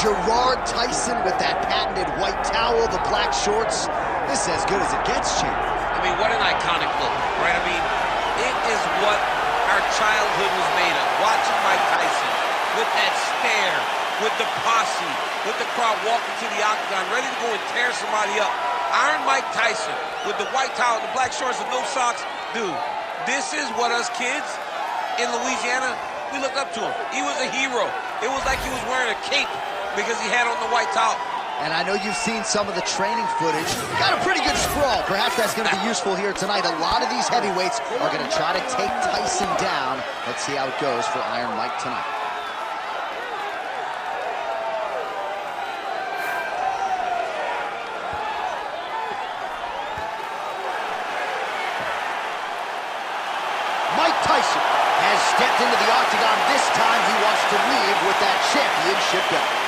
Gerard Tyson with that patented white towel, the black shorts. This is as good as it gets, champ. I mean, what an iconic look, right? I mean, it is what our childhood was made of. Watching Mike Tyson with that stare, with the posse, with the crowd walking to the octagon, ready to go and tear somebody up. Iron Mike Tyson with the white towel, the black shorts, and no socks. Dude, this is what us kids in Louisiana, we looked up to him. He was a hero. It was like he was wearing a cape because he had on the white towel. And I know you've seen some of the training footage. Got a pretty good sprawl. Perhaps that's going to be useful here tonight. A lot of these heavyweights are going to try to take Tyson down. Let's see how it goes for Iron Mike tonight. Mike Tyson has stepped into the octagon. This time he wants to leave with that championship belt.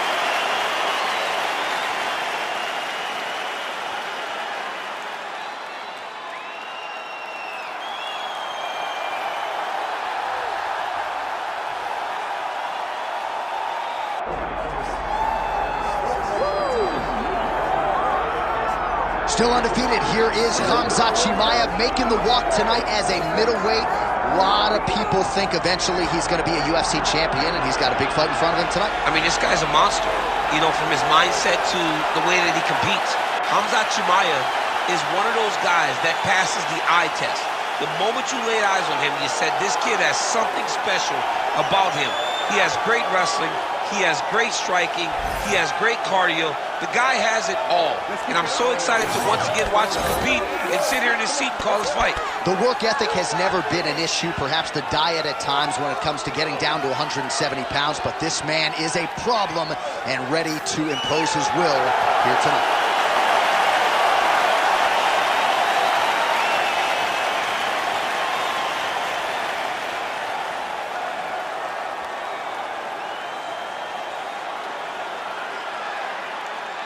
Still undefeated, here is Khamzat Chimaev making the walk tonight as a middleweight. A lot of people think eventually he's going to be a UFC champion, and he's got a big fight in front of him tonight. I mean, this guy's a monster, you know, from his mindset to the way that he competes. Khamzat Chimaev is one of those guys that passes the eye test. The moment you laid eyes on him, you said, this kid has something special about him. He has great wrestling. He has great striking. He has great cardio. The guy has it all. And I'm so excited to once again watch him compete and sit here in his seat and call his fight. The work ethic has never been an issue. Perhaps the diet at times when it comes to getting down to 170 pounds. But this man is a problem and ready to impose his will here tonight.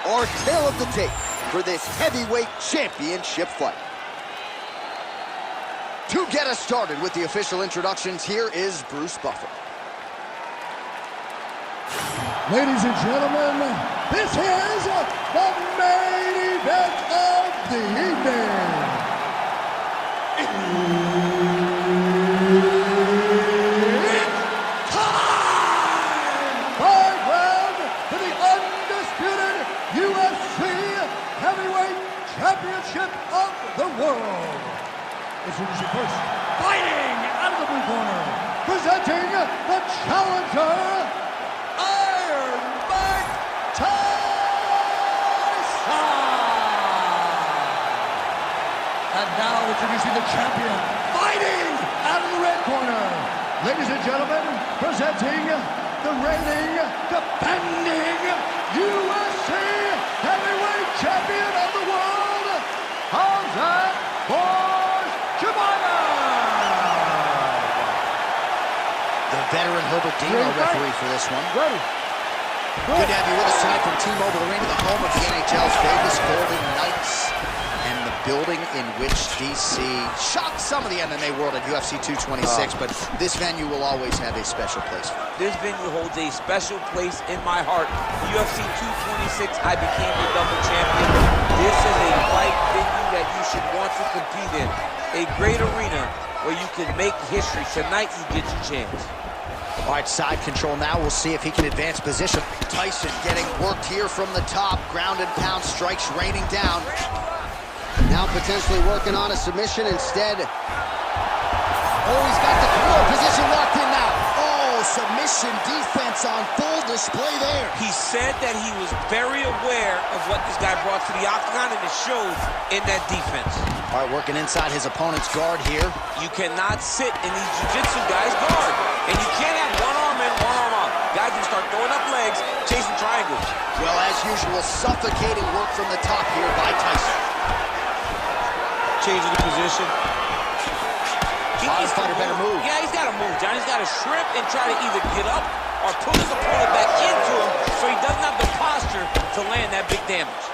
Our tale of the tape for this heavyweight championship fight. To get us started with the official introductions, here is Bruce Buffer. Ladies and gentlemen, this is the main event of the evening. It's time! 5 rounds for the undisputed UFC Heavyweight Championship of the world. Introducing first, fighting out of the blue corner, presenting the challenger, Iron Mike Tyson. And now introducing the champion, fighting out of the red corner. Ladies and gentlemen, presenting the reigning, defending UFC Heavyweight Champion of the world, Khamzat Chimaev. The veteran Herbert Dean, our referee for this one. Ready. Good to have you with us tonight from T-Mobile Arena, the home of the NHL's Vegas Golden Knights, and the building in which DC shocked some of the MMA world at UFC 226, but this venue will always have a special place. This venue holds a special place in my heart. UFC 226, I became the double champion. This is a fight venue that you should want to compete in. A great arena where you can make history. Tonight, you get your chance. All right, side control now. We'll see if he can advance position. Tyson getting worked here from the top. Ground and pound strikes raining down. Now potentially working on a submission instead. Oh, he's got the core position locked in now. Oh, submission defense on full display there. He said that he was very aware of what this guy brought to the octagon, and it shows in that defense. All right, working inside his opponent's guard here. You cannot sit in these jiu-jitsu guys' guard. And you can't have one arm in, one arm out. Guys can start throwing up legs, chasing triangles. Well, as usual, suffocating work from the top here by Tyson. Changing the position. He's fighter better move. Yeah, he's got to move, John. He's got to shrimp and try to either get up or pull his opponent back into him so he doesn't have the posture to land that big damage.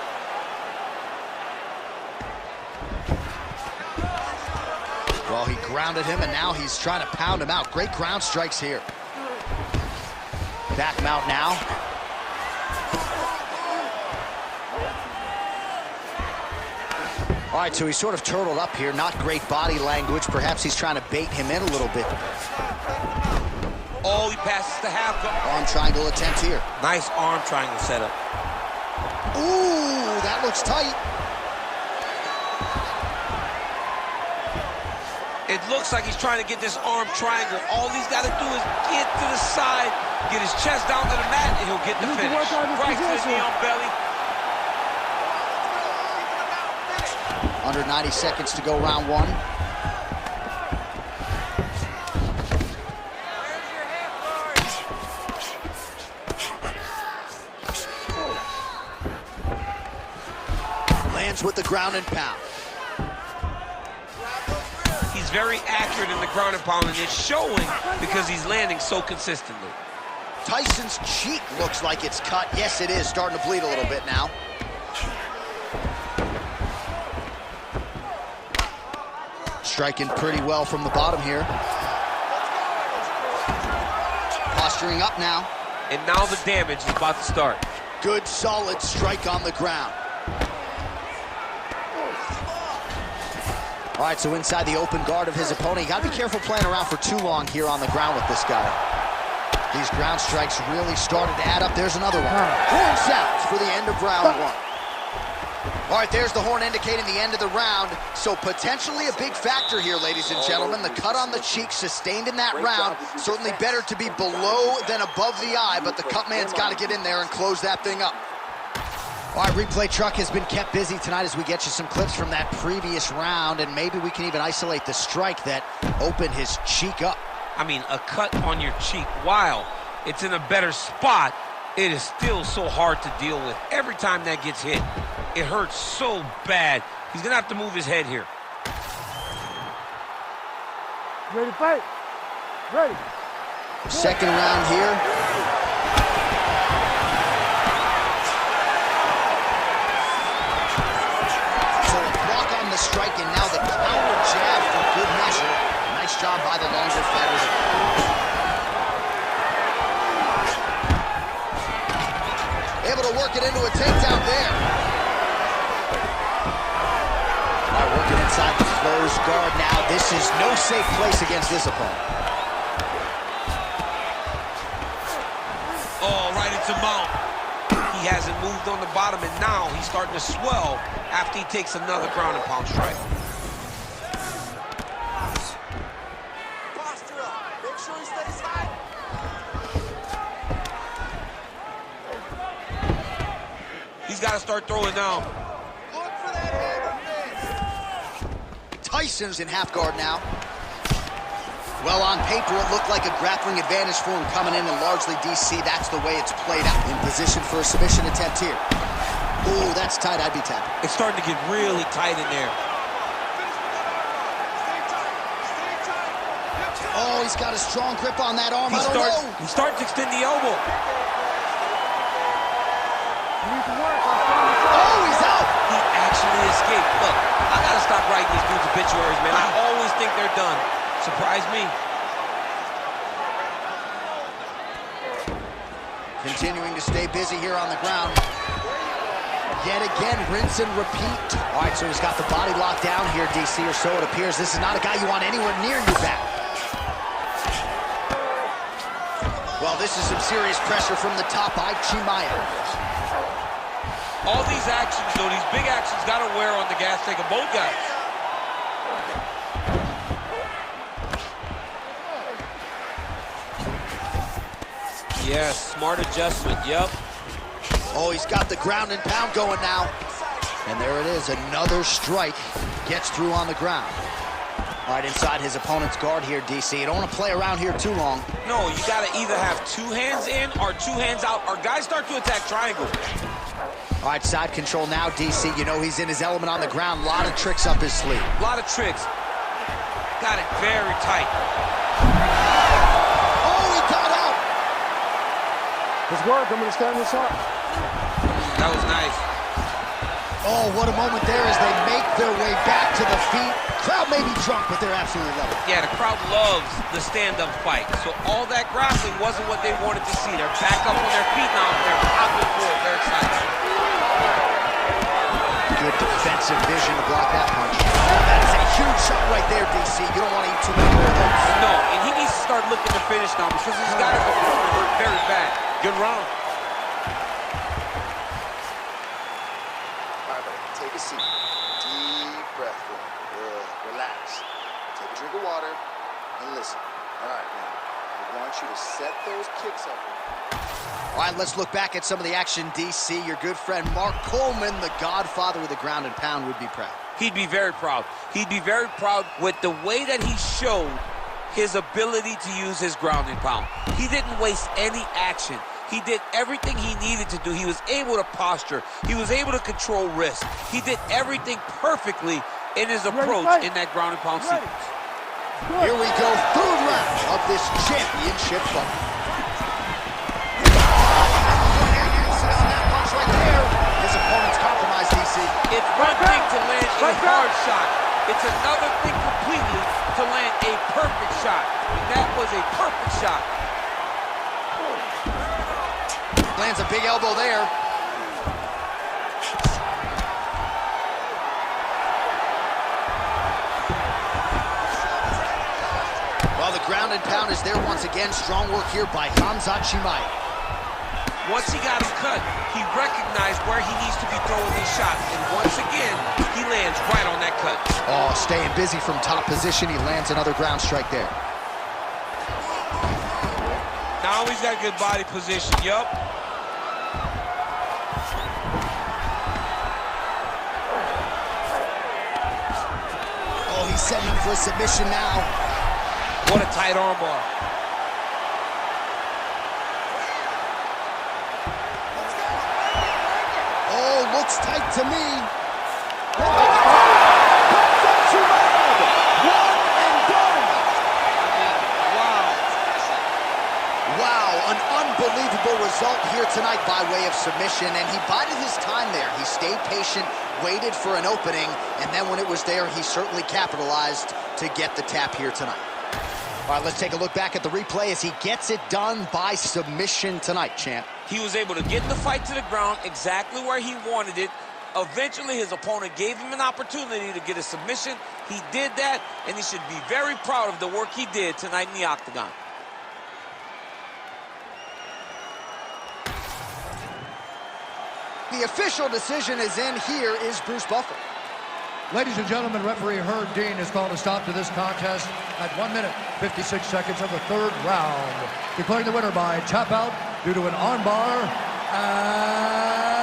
Well, he grounded him, and now he's trying to pound him out. Great ground strikes here. Back him out now. All right, so he's sort of turtled up here. Not great body language. Perhaps he's trying to bait him in a little bit. Oh, he passes the half guard. Arm triangle attempt here. Nice arm triangle setup. Ooh, that looks tight. It looks like he's trying to get this arm triangle. All he's got to do is get to the side, get his chest down to the mat, and he'll get the finish. Right to the knee on belly. Under 90 seconds to go, round one. Lands with the ground and pound. He's very accurate in the ground and pound, and it's showing because he's landing so consistently. Tyson's cheek looks like it's cut. Yes, it is. Starting to bleed a little bit now. Striking pretty well from the bottom here. Posturing up now. And now the damage is about to start. Good, solid strike on the ground. All right, so inside the open guard of his opponent. You got to be careful playing around for too long here on the ground with this guy. These ground strikes really started to add up. There's another one. Horn sounds for the end of round one. All right, there's the horn indicating the end of the round. So potentially a big factor here, ladies and gentlemen. The cut on the cheek sustained in that round. Certainly better to be below than above the eye, but the cut man's got to get in there and close that thing up. All right, replay truck has been kept busy tonight as we get you some clips from that previous round, and maybe we can even isolate the strike that opened his cheek up. I mean, a cut on your cheek, while it's in a better spot, it is still so hard to deal with. Every time that gets hit, it hurts so bad. He's gonna have to move his head here. Ready to fight? Ready. Second round here. So a block on the strike, and now the counter jab for good measure. Nice job by the longer fighter. Able to work it into a takedown there. All right, working inside the closed guard now. This is no safe place against this opponent. Oh, right into mount. He hasn't moved on the bottom, and now he's starting to swell after he takes another ground and pound strike. Posture up. Make sure he stays high. He's got to start throwing now. Look for that hammer fist. Tyson's in half guard now. Well, on paper, it looked like a grappling advantage for him coming in, and largely, DC, that's the way it's played out. In position for a submission attempt here. Ooh, that's tight. I'd be tapping. It's starting to get really tight in there. Oh, he's got a strong grip on that arm. He's starting to extend the elbow. You need to work. Oh, he's out. He actually escaped. Look, I got to stop writing these dudes obituaries, man. I always think they're done. Surprise me. Continuing to stay busy here on the ground. Yet again, rinse and repeat. All right, so he's got the body locked down here, DC, or so it appears. This is not a guy you want anywhere near your back. Well, this is some serious pressure from the top by Chimaev. All these actions, though, these big actions, got to wear on the gas tank of both guys. Yes, smart adjustment, yep. Oh, he's got the ground and pound going now. And there it is, another strike. Gets through on the ground. All right, inside his opponent's guard here, DC. You don't want to play around here too long. No, you got to either have two hands in or two hands out, or guys start to attack triangle. All right, side control now, DC. You know he's in his element on the ground. A lot of tricks up his sleeve. A lot of tricks. Got it very tight. Oh, he got out. Let's work. I'm going to stand this up. That was nice. Oh, what a moment there as they make their way back to the feet. Crowd may be drunk, but they're absolutely loving it. Yeah, the crowd loves the stand-up fight. So all that grappling wasn't what they wanted to see. They're back up on their feet now. They're popping forward. They're excited. Good defensive vision to block that DC. You don't want to eat too many more of those. No, and he needs to start looking to finish now because he's got his opponent hurt very bad. Good round. All right, buddy, take a seat. Deep breath. Good. Relax. Take a drink of water and listen. All right, man. We want you to set those kicks up. All right, let's look back at some of the action, DC. Your good friend Mark Coleman, the godfather of the ground and pound, would be proud. He'd be very proud. He'd be very proud with the way that he showed his ability to use his ground and pound. He didn't waste any action. He did everything he needed to do. He was able to posture. He was able to control wrist. He did everything perfectly in his approach in that ground and pound sequence. Here we go, third round of this championship fight. Right there. His opponent's compromised, DC. It's one thing to land a hard shot. It's another thing completely to land a perfect shot. And that was a perfect shot. Lands a big elbow there. Well, the ground and pound is there once again. Strong work here by Khamzat Chimaev. Once he got him cut, he recognized where he needs to be throwing these shots. And once again, he lands right on that cut. Oh, staying busy from top position. He lands another ground strike there. Now he's got good body position, yup. Oh, he's setting up for a submission now. What a tight armbar. Looks tight to me. Wow, an unbelievable result here tonight by way of submission, and he bided his time there. He stayed patient, waited for an opening, and then when it was there, he certainly capitalized to get the tap here tonight. All right, let's take a look back at the replay as he gets it done by submission tonight, champ. He was able to get the fight to the ground exactly where he wanted it. Eventually, his opponent gave him an opportunity to get a submission. He did that, and he should be very proud of the work he did tonight in the octagon. The official decision is in. Here is Bruce Buffer. Ladies and gentlemen, referee Herb Dean has called a stop to this contest at 1 minute, 56 seconds of the third round, declaring the winner by tap out due to an armbar and